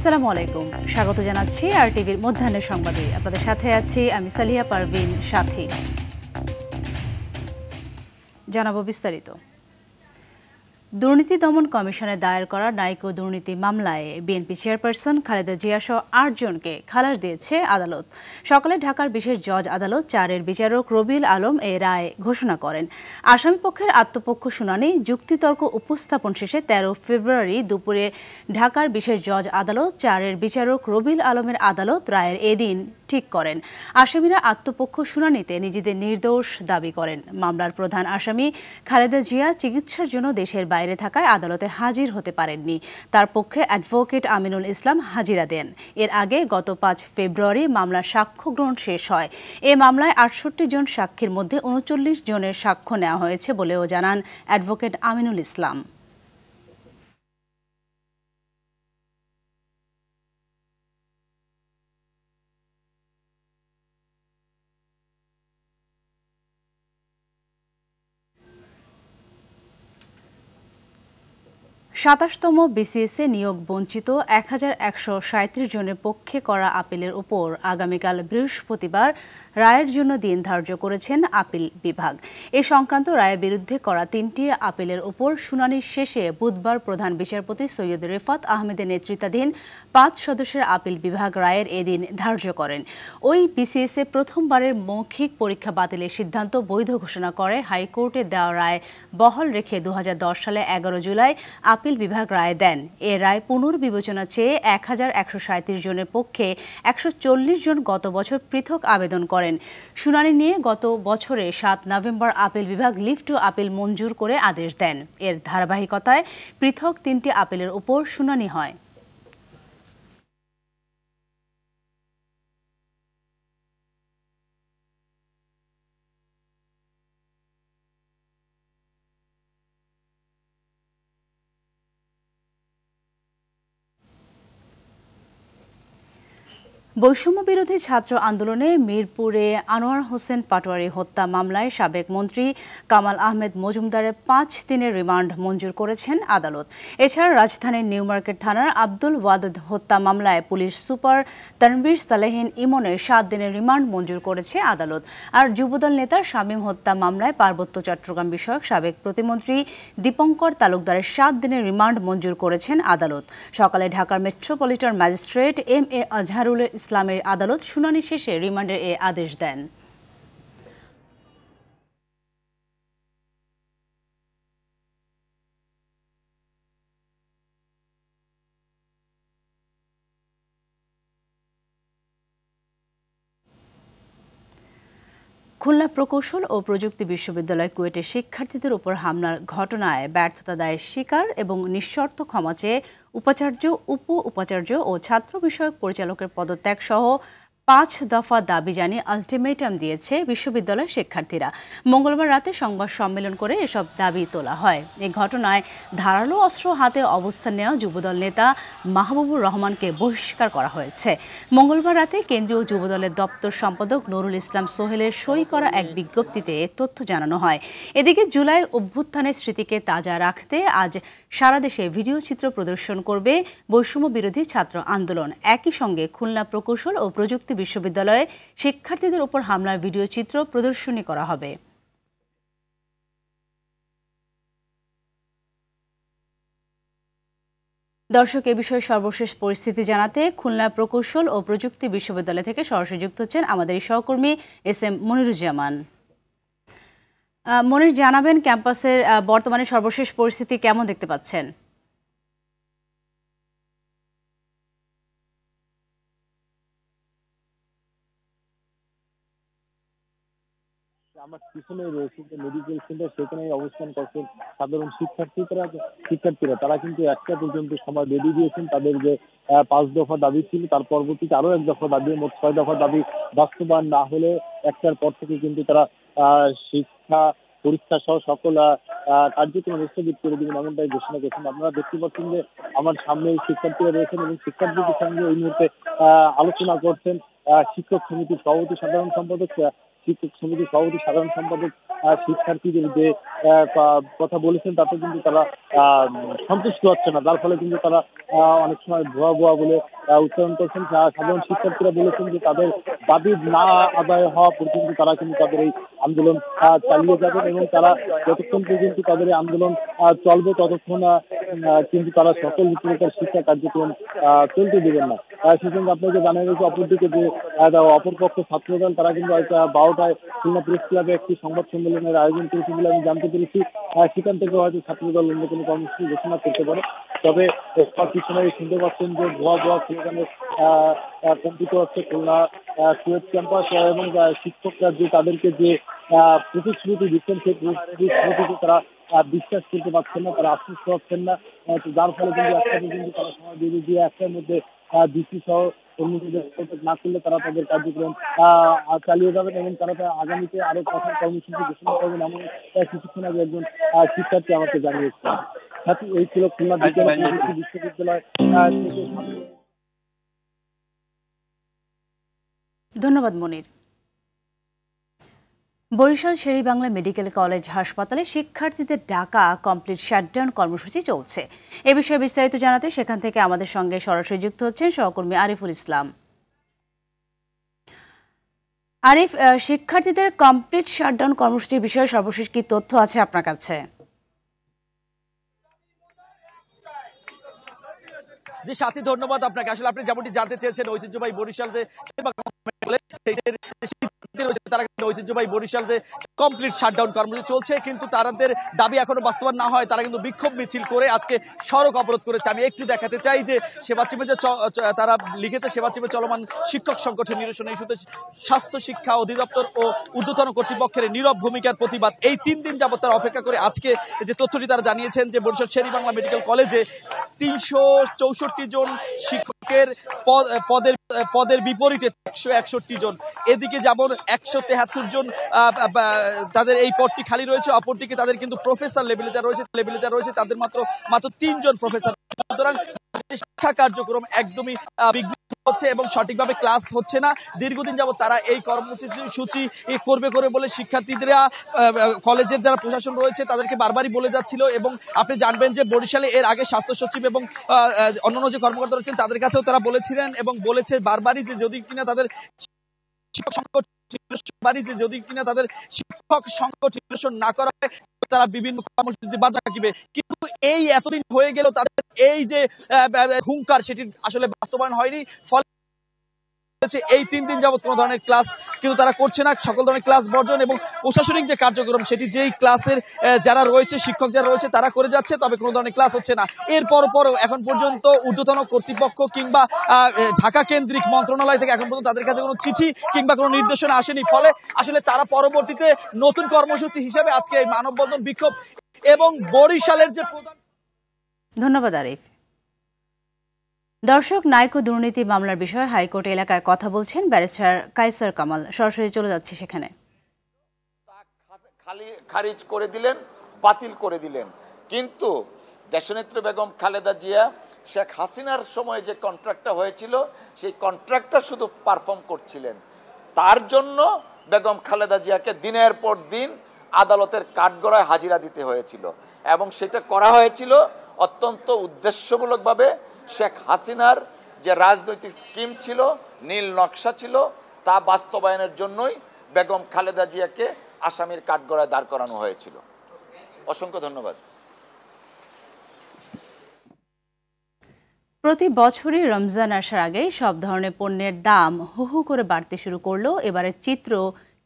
আসসালামু আলাইকুম, স্বাগত জানাচ্ছি আর টিভির মধ্যাহ্নের সংবাদে। আপনাদের সাথে আছি আমি সালিহা পারভিন সাথী। জানাবো বিস্তারিত। দুর্নীতি দমন কমিশনে দায়ের করা নাইকো দুর্নীতি মামলায় বিএনপি চেয়ারপারসন খালেদা জিয়া সহ ৮ জনকে খালাস দিয়েছে আদালত। সকালে ঢাকার বিশেষ জজ আদালত 4-এর বিচারক রবিউল আলম এ রায় ঘোষণা করেন। আসামিপক্ষের আত্মপক্ষ শুনানি যুক্তিতর্ক উপস্থাপন শেষে 13 ফেব্রুয়ারি দুপুরে ঢাকার বিশেষ জজ আদালত 4-এর বিচারক রবিউল আলমের আদালত রায়ের এদিন ঠিক করেন। আসামিরা আত্মপক্ষ শুনানিতে নিজেদের নির্দোষ দাবি করেন। মামলার প্রধান আসামি খালেদা জিয়া চিকিৎসার জন্য দেশের বাইরে থাকায় আদালতে হাজির হতে পারেননি। তার পক্ষে অ্যাডভোকেট আমিনুল ইসলাম হাজিরা দেন। এর আগে গত 5 ফেব্রুয়ারি মামলার সাক্ষ্য গ্রহণ শেষ হয়। এ মামলায় 68 জন সাক্ষীর মধ্যে 39 জনের সাক্ষ্য নেওয়া হয়েছে বলেও জানান অ্যাডভোকেট আমিনুল ইসলাম। সাতাশতম বিসিএসে নিয়োগ বঞ্চিত 1137 জনের পক্ষে করা আপিলের উপর আগামীকাল বৃহস্পতিবার রায়ের জন্য দিন ধার্য করেছেন আপিল বিভাগ। এ সংক্রান্ত রায়ের বিরুদ্ধে করা 3টি আপিলের উপর শুনানি শেষে বুধবার প্রধান বিচারপতি সৈয়দ রেফাত আহমেদের নেতৃত্বাধীন 5 সদস্যের আপিল বিভাগ রায়ের এদিন ধার্য করেন। ওই বিসিএসে প্রথমবারের মৌখিক পরীক্ষা বাতিলের সিদ্ধান্ত বৈধ ঘোষণা করে হাইকোর্টের দেওয়া রায় বহাল রেখে 2010 সালে 11 জুলাই আপিল বিভাগ রায় দেন। এ রায় পুনর্বিবেচনা চেয়ে 1137 জনের পক্ষে 140 জন গত বছর পৃথক আবেদন করেন। শুনানি নিয়ে গত বছরে 7 নভেম্বর আপিল বিভাগ লিভ টু আপিল মঞ্জুর করে আদেশ দেন। এর ধারাবাহিকতায় পৃথক 3টি আপিলের উপর শুনানি হয়। বৈষম্য বিরোধী ছাত্র আন্দোলনে মিরপুরে আনোয়ার হোসেন পাটোয়ারি হত্যা মামলায় সাবেক মন্ত্রী কামাল আহমেদ মজুমদারের 5 দিনের রিমান্ড মঞ্জুর করেছেন আদালত। এছাড়া রাজধানীর নিউ মার্কেট থানার আব্দুল ওয়াদুদ হত্যা মামলায় পুলিশ সুপার তানভীর সালেহিন ইমনের 7 দিনের রিমান্ড মঞ্জুর করেছে আদালত। আর যুবদল নেতা শামীম হত্যা মামলায় পার্বত্য চট্টগ্রাম বিষয়ক সাবেক প্রতিমন্ত্রী দীপঙ্কর তালুকদারের 7 দিনের রিমান্ড মঞ্জুর করেছেন আদালত। সকালে ঢাকার মেট্রোপলিটন ম্যাজিস্ট্রেট এম.এ. আজহারুল ইসলামের আদালত শুনানি শেষে রিমান্ডের এ আদেশ দেন। খুলনা প্রকৌশল ও প্রযুক্তি বিশ্ববিদ্যালয় কুয়েটের শিক্ষার্থীদের উপর হামলার ঘটনায় ব্যর্থতা দায়ের স্বীকার এবং নিঃশর্ত ক্ষমা চেয়ে উপাচার্য, উপ উপাচার্য ও ছাত্র বিষয়ক পরিচালকের পদত্যাগ সহ 5 দফা দাবি জানিয়ে আলটিমেটাম দিয়েছে বিশ্ববিদ্যালয়ের শিক্ষার্থীরা। মঙ্গলবার রাতে সংবাদ সম্মেলন করে এসব দাবি তোলা হয়। এই ঘটনায় ধারালো অস্ত্র হাতে অবস্থান নেওয়া যুবদল নেতা মাহবুবুর রহমানকে বহিষ্কার করা হয়েছে। মঙ্গলবার রাতে কেন্দ্রীয় যুবদলের দপ্তর সম্পাদক নুরুল ইসলাম সোহেলের সই করা এক বিজ্ঞপ্তিতে তথ্য জানানো হয়। এদিকে জুলাই অভ্যুত্থানের স্মৃতিকে তাজা রাখতে আজ সারা দেশে ভিডিও চিত্র প্রদর্শন করবে বৈষম্য বিরোধী ছাত্র আন্দোলন। একই সঙ্গে খুলনা প্রকৌশল ও প্রযুক্তি বিশ্ববিদ্যালয়ে শিক্ষার্থীদের উপর হামলার ভিডিও চিত্র প্রদর্শনী করা হবে। দর্শক, এ বিষয়ে সর্বশেষ পরিস্থিতি জানাতে খুলনা প্রকৌশল ও প্রযুক্তি বিশ্ববিদ্যালয় থেকে সরাসরি যুক্ত হচ্ছেন আমাদের সহকর্মী এস.এম. মনিরুজ্জামান। মনির, জানাবেন ক্যাম্পাসের বর্তমানে সর্বশেষ পরিস্থিতি কেমন দেখতে পাচ্ছেন? আমার পিছনে রয়েছে যে মেডিকেল সেন্টার, সেখানে অবস্থান করছেন সাধারণ শিক্ষার্থীরা। তারা কিন্তু একটা পর্যন্ত সময় বেঁধে দিয়েছেন তাদের যে 5 দফা দাবি ছিল, তার পরবর্তীতে আরো 1 দফা দাবি, মোট 6 দফা দাবি বাস্তবায়ন না হলে একটার পর থেকে কিন্তু তারা শিক্ষা পরীক্ষা সহ সকল কার্যক্রম স্থগিত করে দেবেন, এমনটাই ঘোষণা করেছেন। আপনারা দেখতে পাচ্ছেন যে আমার সামনে শিক্ষার্থীরা রয়েছেন এবং শিক্ষার্থীদের সঙ্গে এই মুহূর্তে আলোচনা করছেন শিক্ষক সমিতির সভাপতি সাধারণ সম্পাদক শিক্ষক সমিতির সভাপতি সাধারণ সম্পাদক শিক্ষার্থীদের যে কথা বলেছেন তাতে কিন্তু তারা সন্তুষ্ট হচ্ছে না, যার ফলে কিন্তু তারা অনেক সময় ভুয়া ভুয়া বলে উচ্চারণ করছেন। সাধারণ শিক্ষার্থীরা বলেছেন যে তাদের দাবি না আদায় হওয়া পর্যন্ত তারা কিন্তু তাদের এই আন্দোলন চালিয়ে যাবেন এবং তারা যতক্ষণ পর্যন্ত তাদের এই আন্দোলন চলবে ততক্ষণ কিন্তু তারা সকল প্রকার শিক্ষা কার্যক্রম চলতে দেবেন না। সেসঙ্গে আপনাকে জানাই রয়েছে অপরদিকে যে অপরপক্ষ ছাত্রদল তারা কিন্তু 12টায় খুলনা প্রেস ক্লাবে একটি সংবাদ সম্মেলনের আয়োজন করেছে বলে আমি জানতে পেরেছি। সেখান থেকে হয়তো ছাত্রদল অন্য কোনো কর্মসূচি ঘোষণা করতে পারে। তবে পিছনে শুনতে পাচ্ছেন যে ভুয়া ভুয়া স্লোগানে কম্পিত হচ্ছে খুলনা কুয়েট ক্যাম্পাস এবং শিক্ষকরা যে তাদেরকে যে প্রতিশ্রুতি দিচ্ছেন সেই প্রতিশ্রুতিকে তারা বিশ্বাস করতে পারছেন না, তারা আশ্বস্ত হচ্ছেন না, যার ফলে কিন্তু একটা পর্যন্ত তারা সময় বেরিয়ে দিয়ে একটার মধ্যে ডিসি সহ কর্মীদের না করলে তারা তাদের কার্যক্রম চালিয়ে যাবেন এবং তারা আগামীতে আরো কঠোর কর্মসূচি ঘোষণা করবেন এমন কিছুক্ষণ আগে একজন শিক্ষার্থী আমাকে জানিয়েছেন। এই ছিল খুলনা বিশ্ববিদ্যালয় থেকে। ধন্যবাদ মনির। বরিশাল শের-ই-বাংলা মেডিকেল কলেজ হাসপাতালে শিক্ষার্থীদের ডাকা কমপ্লিট শাটডাউন কর্মসূচি চলছে। এ বিষয়ে বিস্তারিত জানাতে সেখান থেকে আমাদের সঙ্গে সরাসরি যুক্ত হচ্ছেন সহকর্মী আরিফুল ইসলাম। আরিফ, শিক্ষার্থীদের কমপ্লিট শাটডাউন কর্মসূচির বিষয়ে সর্বশেষ কি তথ্য আছে আপনার কাছে? জি সাথী, ধন্যবাদ আপনাকে। আসলে আপনি যেমনটি জানতে চেয়েছেন, ঐতিহ্যবাহী বরিশাল যে তারা ঐতিহ্যবাহী বরিশাল যে কমপ্লিট শাটডাউন কর্মসূচি চলছে, কিন্তু তাদের দাবি এখনো বাস্তবায়ন না হয় তারা কিন্তু বিক্ষোভ মিছিল করে আজকে সড়ক অবরোধ করেছে। আমি একটু দেখাতে চাই যে সেবাচিপে যে তারা লিখেছে সেবাচিপে চলমান শিক্ষক সংকটের নিরসন ইস্যুতে স্বাস্থ্য শিক্ষা অধিদপ্তর ও ঊর্ধ্বতন কর্তৃপক্ষের নীরব ভূমিকার প্রতিবাদ। এই 3 দিন যাবত তারা অপেক্ষা করে আজকে যে তথ্যটি তারা জানিয়েছেন যে বরিশাল শের-ই-বাংলা মেডিকেল কলেজে 364 জন শিক্ষকের পদের বিপরীতে 161 জন, এদিকে যেমন 173 জন তাদের এই পদটি খালি রয়েছে, অপরদিকে তাদের কিন্তু প্রফেসর লেভেলে যা রয়েছে তাদের মাত্র 3 জন প্রফেসর। সুতরাং শিক্ষা কার্যক্রম একদমই বিঘ্নিত হচ্ছে এবং সঠিকভাবে ক্লাস হচ্ছে না। দীর্ঘদিন যাবত তারা এই কর্মসূচি করবে বলে শিক্ষার্থীরা কলেজের যারা প্রশাসন রয়েছে তাদেরকে বারবারই বলে যাচ্ছিল। এবং আপনি জানবেন যে বরিশালে এর আগে স্বাস্থ্য সচিব এবং অন্যান্য যে কর্মকর্তা রয়েছেন তাদের কাছেও তারা বলেছিলেন এবং বলেছে বারবারই যে যদি কিনা তাদের শিক্ষক সংকট নিরসন না করা হয় তারা বিভিন্ন কর্মসূচিতে বাধা রাখবে। কিন্তু এই এতদিন হয়ে গেল তাদের এই যে হুঙ্কার সেটি আসলে বাস্তবায়ন হয়নি। ফলে এই 3 দিন যাবত কোনো ধরনের ক্লাস কিন্তু তারা করছে না, সকল ধরনের ক্লাস বর্জন এবং প্রশাসনিক যে কার্যক্রম সেটি যেই ক্লাসের যারা রয়েছে শিক্ষক যারা রয়েছে তারা করে যাচ্ছে, তবে কোনো ধরনের ক্লাস হচ্ছে না। এরপরও এখন পর্যন্ত ঊর্ধ্বতন কর্তৃপক্ষ কিংবা ঢাকা কেন্দ্রিক মন্ত্রণালয় থেকে এখন পর্যন্ত তাদের কাছে কোনো চিঠি কিংবা কোনো নির্দেশনা আসেনি। ফলে আসলে তারা পরবর্তীতে নতুন কর্মসূচি হিসেবে আজকে এই মানববন্ধন বিক্ষোভ এবং বরিশালের যে প্রধান। ধন্যবাদ আরিফ। দর্শক, নাইকো দুর্নীতি মামলার বিষয়ে হাইকোর্ট এলাকায় কথা বলছেন ব্যারিস্টার কায়সার কামাল। সরাসরি চলে যাচ্ছে সেখানে। খারিজ করে দিলেন, বাতিল করে দিলেন, কিন্তু দেশনেত্রী বেগম খালেদা জিয়া শেখ হাসিনার সময় যে কন্ট্রাক্টটা হয়েছিল সেই কন্ট্রাক্টটা শুধু পারফর্ম করছিলেন। তার জন্য বেগম খালেদা জিয়াকে দিনের পর দিন আদালতের কাঠগড়ায় হাজিরা দিতে হয়েছিল এবং সেটা করা হয়েছিল অত্যন্ত উদ্দেশ্যমূলকভাবে। শেখ হাসিনার যে রাজনৈতিক স্কিম ছিল, নীল নকশা ছিল, তা বাস্তবায়নের জন্যই বেগম খালেদা জিয়াকে আসামির কাঠগড়ায় দাঁড় করানো হয়েছিল। অসংখ্য ধন্যবাদ। প্রতি বছরই রমজান আসার আগেই সব ধরনের পণ্যের দাম হু হু করে বাড়তে শুরু করলেও এবারের চিত্র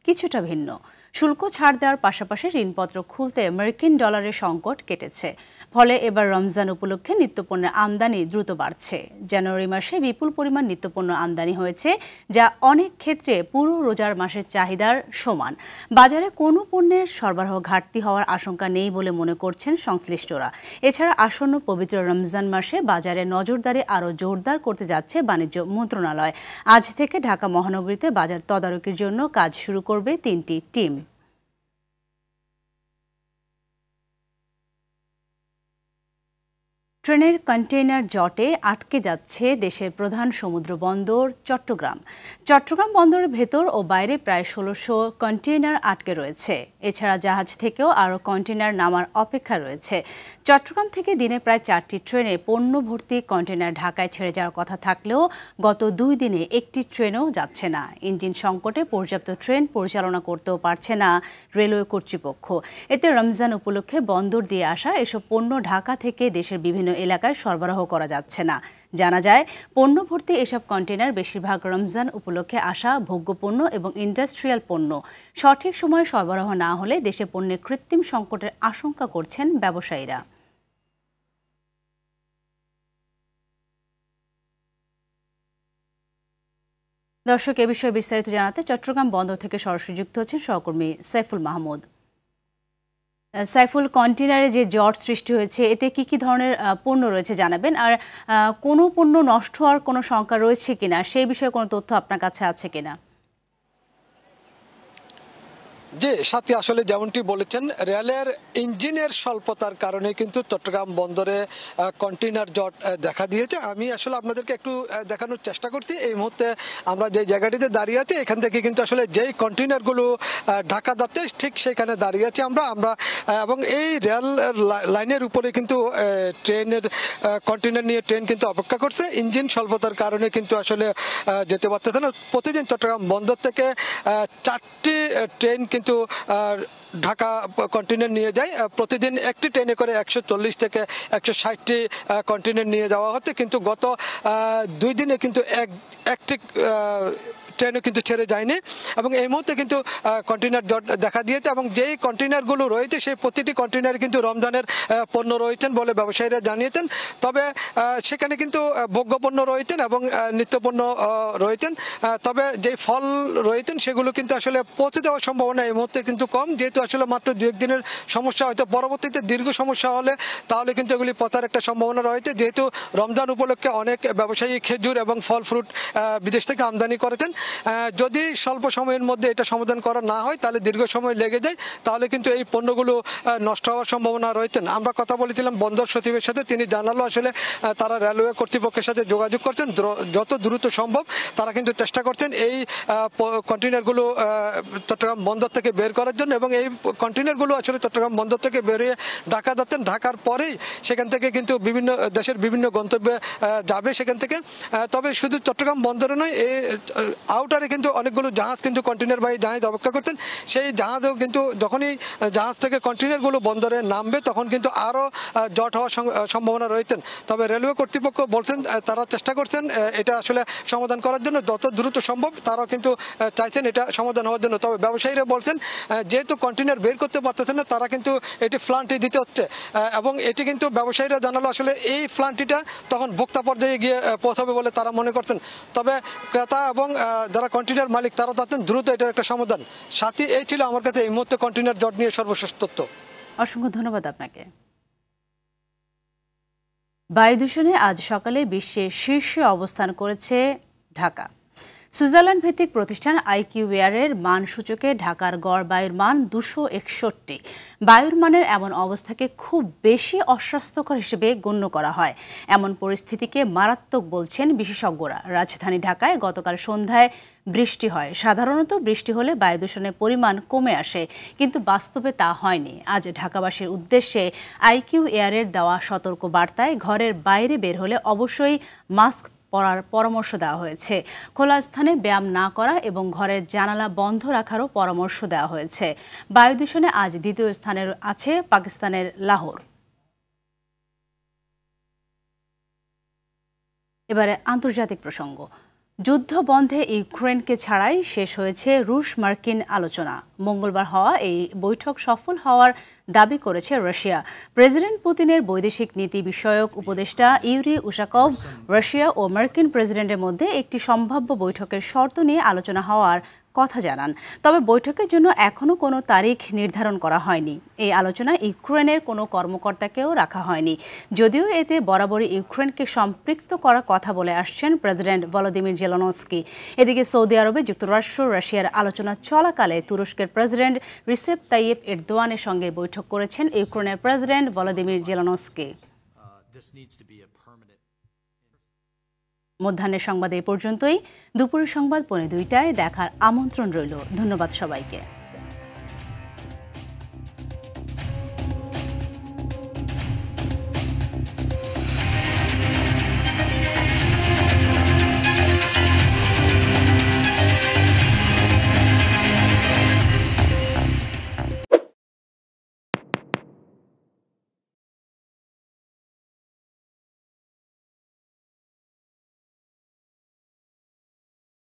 কিছুটা ভিন্ন। শুল্ক ছাড় দেওয়ার পাশাপাশি ঋণপত্র খুলতে মার্কিন ডলারের সংকট কেটেছে। ফলে এবার রমজান উপলক্ষে নিত্যপণ্যের আমদানি দ্রুত বাড়ছে। জানুয়ারি মাসে বিপুল পরিমাণ নিত্যপণ্য আমদানি হয়েছে, যা অনেক ক্ষেত্রে পুরো রোজার মাসের চাহিদার সমান। বাজারে কোনো পণ্যের সরবরাহ ঘাটতি হওয়ার আশঙ্কা নেই বলে মনে করছেন সংশ্লিষ্টরা। এছাড়া আসন্ন পবিত্র রমজান মাসে বাজারে নজরদারি আরও জোরদার করতে যাচ্ছে বাণিজ্য মন্ত্রণালয়। আজ থেকে ঢাকা মহানগরীতে বাজার তদারকির জন্য কাজ শুরু করবে 3টি টিম। ট্রেনের কন্টেইনার জটে আটকে যাচ্ছে দেশের প্রধান সমুদ্র বন্দর চট্টগ্রাম। চট্টগ্রাম বন্দরের ভেতর ও বাইরে প্রায় ১৬০০ কন্টেইনার আটকে রয়েছে। এছাড়া জাহাজ থেকেও আরও কন্টেইনার নামার অপেক্ষা রয়েছে। চট্টগ্রাম থেকে দিনে প্রায় ৪টি ট্রেনে পণ্য ভর্তি কন্টেইনার ঢাকায় ছেড়ে যাওয়ার কথা থাকলেও গত ২ দিনে একটি ট্রেনও যাচ্ছে না। ইঞ্জিন সংকটে পর্যাপ্ত ট্রেন পরিচালনা করতেও পারছে না রেলওয়ে কর্তৃপক্ষ। এতে রমজান উপলক্ষে বন্দর দিয়ে আসা এসব পণ্য ঢাকা থেকে দেশের বিভিন্ন এলাকায় সরবরাহ করা যাচ্ছে না। জানা যায়, পণ্য ভর্তি এসব কন্টেইনার বেশিরভাগ রমজান উপলক্ষে আসা ভোগ্যপণ্য এবং ইন্ডাস্ট্রিয়াল পণ্য। সঠিক সময়ে সরবরাহ না হলে দেশে পণ্যের কৃত্রিম সংকটের আশঙ্কা করছেন ব্যবসায়ীরা। দর্শক, এ বিষয়ে বিস্তারিত জানাতে চট্টগ্রাম বন্দর থেকে সরাসরি যুক্ত হচ্ছেন সহকর্মী সাইফুল মাহমুদ। সাইফুল, কন্টেইনারে যে জট সৃষ্টি হয়েছে এতে কি ধরনের পণ্য রয়েছে জানাবেন, আর কোনো পণ্য নষ্ট হওয়ার কোনো শঙ্কা রয়েছে কিনা সেই বিষয়ে কোনো তথ্য আপনার কাছে আছে কিনা? জি সাথী, আসলে যেমনটি বলেছেন, রেলের ইঞ্জিনের স্বল্পতার কারণে কিন্তু চট্টগ্রাম বন্দরে কন্টেইনার জট দেখা দিয়েছে। আমি আসলে আপনাদেরকে একটু দেখানোর চেষ্টা করছি। এই মুহূর্তে আমরা যে জায়গাটিতে দাঁড়িয়ে আছি এখান থেকে কিন্তু আসলে যেই কন্টেইনারগুলো ঢাকা যাচ্ছে ঠিক সেখানে দাঁড়িয়ে আছি আমরা এবং এই রেল লাইনের উপরে কিন্তু ট্রেনের কন্টেইনার নিয়ে ট্রেন কিন্তু অপেক্ষা করছে। ইঞ্জিন স্বল্পতার কারণে কিন্তু আসলে যেতে পারতেছে না। প্রতিদিন চট্টগ্রাম বন্দর থেকে 4টি ট্রেন কিন্তু ঢাকা কন্টেইনার নিয়ে যায়। প্রতিদিন একটি ট্রেনে করে 140 থেকে 160টি কন্টেইনার নিয়ে যাওয়া হচ্ছে, কিন্তু গত 2 দিনে কিন্তু একটি ট্রেনও কিন্তু ছেড়ে যায়নি এবং এই মুহূর্তে কিন্তু কন্টেইনার জট দেখা দিয়েছে এবং যেই কন্টেইনারগুলো রয়েছে সেই প্রতিটি কন্টেইনারে কিন্তু রমজানের পণ্য রয়েছেন বলে ব্যবসায়ীরা জানিয়েছেন। তবে সেখানে কিন্তু ভোগ্যপণ্য রয়েছেন এবং নিত্যপণ্য রয়েছেন। তবে যেই ফল রয়েছেন সেগুলো কিন্তু আসলে পৌঁছে দেওয়ার সম্ভাবনা এই মুহূর্তে কিন্তু কম, যেহেতু আসলে মাত্র 2-1 দিনের সমস্যা, হয়তো পরবর্তীতে দীর্ঘ সমস্যা হলে তাহলে কিন্তু এগুলি পচার একটা সম্ভাবনা রয়েছে। যেহেতু রমজান উপলক্ষে অনেক ব্যবসায়ী খেজুর এবং ফল ফ্রুট বিদেশ থেকে আমদানি করেছেন। যদি স্বল্প সময়ের মধ্যে এটা সমাধান করা না হয় তাহলে দীর্ঘ সময় লেগে যায়, তাহলে কিন্তু এই পণ্যগুলো নষ্ট হওয়ার সম্ভাবনা রয়েছে। আমরা কথা বলেছিলাম বন্দর সচিবের সাথে, তিনি জানালো আসলে তারা রেলওয়ে কর্তৃপক্ষের সাথে যোগাযোগ করছেন, যত দ্রুত সম্ভব তারা কিন্তু চেষ্টা করছেন এই কন্টেইনারগুলো চট্টগ্রাম বন্দর থেকে বের করার জন্য এবং এই কন্টেইনারগুলো আসলে চট্টগ্রাম বন্দর থেকে বেরিয়ে ঢাকা যাচ্ছেন। ঢাকার পরেই সেখান থেকে কিন্তু বিভিন্ন দেশের বিভিন্ন গন্তব্যে যাবে সেখান থেকে। তবে শুধু চট্টগ্রাম বন্দরে নয়, এই আউটারে কিন্তু অনেকগুলো জাহাজ কিন্তু কন্টেইনার বাহী জাহাজ অপেক্ষা করতেন। সেই জাহাজও কিন্তু যখনই জাহাজ থেকে কন্টেইনারগুলো বন্দরে নামবে তখন কিন্তু আরও জট হওয়ার সম্ভাবনা রয়েছেন। তবে রেলওয়ে কর্তৃপক্ষ বলছেন তারা চেষ্টা করছেন এটা আসলে সমাধান করার জন্য, যত দ্রুত সম্ভব তারাও কিন্তু চাইছেন এটা সমাধান হওয়ার জন্য। তবে ব্যবসায়ীরা বলছেন যেহেতু কন্টেইনার বের করতে পারতেছেন না, তারা কিন্তু এটি ফ্লান্টি দিতে হচ্ছে এবং এটি কিন্তু ব্যবসায়ীরা জানালো আসলে এই ফ্লান্টিটা তখন ভোক্তা পর্যায়ে গিয়ে পৌঁছাবে বলে তারা মনে করছেন। তবে ক্রেতা এবং যারা কন্টেইনার মালিক তারা চাচ্ছেন দ্রুত এটার একটা সমাধান। সাথী, এই ছিল আমার কাছে এই মুহূর্তে কন্টেইনার জট নিয়ে সর্বশেষ তথ্য। অসংখ্য ধন্যবাদ আপনাকে। বায়ু দূষণে আজ সকালে বিশ্বের শীর্ষে অবস্থান করেছে ঢাকা। সুইজারল্যান্ড ভিত্তিক প্রতিষ্ঠান আইকিউএয়ারের মান সূচকে ঢাকার গড় বায়ুর মান 261। বায়ুর মানের এমন অবস্থাকে খুব বেশি অস্বাস্থ্যকর হিসেবে গণ্য করা হয়। এমন পরিস্থিতিকে মারাত্মক বলছেন বিশেষজ্ঞরা। রাজধানী ঢাকায় গতকাল সন্ধ্যায় বৃষ্টি হয়। সাধারণত বৃষ্টি হলে বায়ু দূষণের পরিমাণ কমে আসে, কিন্তু বাস্তবে তা হয়নি। আজ ঢাকাবাসীর উদ্দেশ্যে আইকিউএয়ারের দেওয়া সতর্ক বার্তায় ঘরের বাইরে বের হলে অবশ্যই মাস্ক পরার পরামর্শ দেওয়া হয়েছে। খোলা স্থানে ব্যায়াম না করা এবং ঘরের জানালা বন্ধ রাখারও পরামর্শ দেওয়া হয়েছে। বায়ু দূষণে আজ দ্বিতীয় স্থানে আছে পাকিস্তানের লাহোর। এবারে আন্তর্জাতিক প্রসঙ্গ। যুদ্ধ বন্ধে ইউক্রেনকে ছাড়াই শেষ হয়েছে রুশ মার্কিন আলোচনা। মঙ্গলবার হওয়া এই বৈঠক সফল হওয়ার দাবি করেছে রাশিয়া। প্রেসিডেন্ট পুতিনের বৈদেশিক নীতি বিষয়ক উপদেষ্টা ইউরি উশাকভ রাশিয়া ও মার্কিন প্রেসিডেন্টের মধ্যে একটি সম্ভাব্য বৈঠকের শর্ত নিয়ে আলোচনা হওয়ার কথা জানান। তবে বৈঠকের জন্য এখনও কোনো তারিখ নির্ধারণ করা হয়নি। এই আলোচনায় ইউক্রেনের কোনো কর্মকর্তাকেও রাখা হয়নি, যদিও এতে বরাবরই ইউক্রেনকে সম্পৃক্ত করার কথা বলে আসছেন প্রেসিডেন্ট ভলোদিমির জেলেনস্কি। এদিকে সৌদি আরবে যুক্তরাষ্ট্র রাশিয়ার আলোচনা চলাকালে তুরস্কের প্রেসিডেন্ট রিসেপ তাইয়েপ এরদোয়ানের সঙ্গে বৈঠক করেছেন ইউক্রেনের প্রেসিডেন্ট ভলোদিমির জেলেনস্কি। মধ্যাহ্নের সংবাদ এই পর্যন্তই। দুপুরের সংবাদ 2:15টায় দেখার আমন্ত্রণ রইল। ধন্যবাদ সবাইকে।